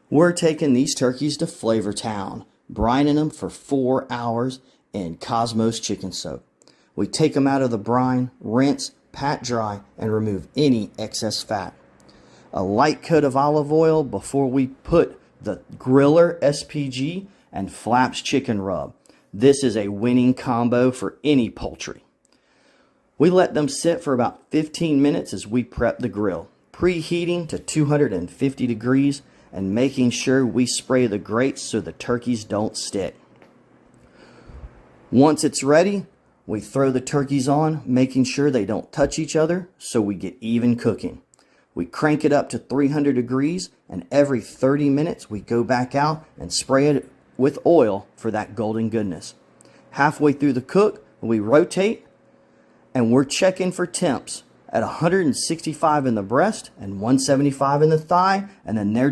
We're taking these turkeys to Flavor Town, brining them for 4 hours in Cosmos chicken soak. We take them out of the brine, rinse, pat dry, and remove any excess fat. A light coat of olive oil before we put the Griller SPG and Flaps chicken rub. This is a winning combo for any poultry. We let them sit for about 15 minutes as we prep the grill, preheating to 250 degrees and making sure we spray the grates so the turkeys don't stick. Once it's ready, we throw the turkeys on, making sure they don't touch each other so we get even cooking. We crank it up to 300 degrees, and every 30 minutes we go back out and spray it with oil for that golden goodness. Halfway through the cook, we rotate, and we're checking for temps at 165 in the breast and 175 in the thigh, and then they're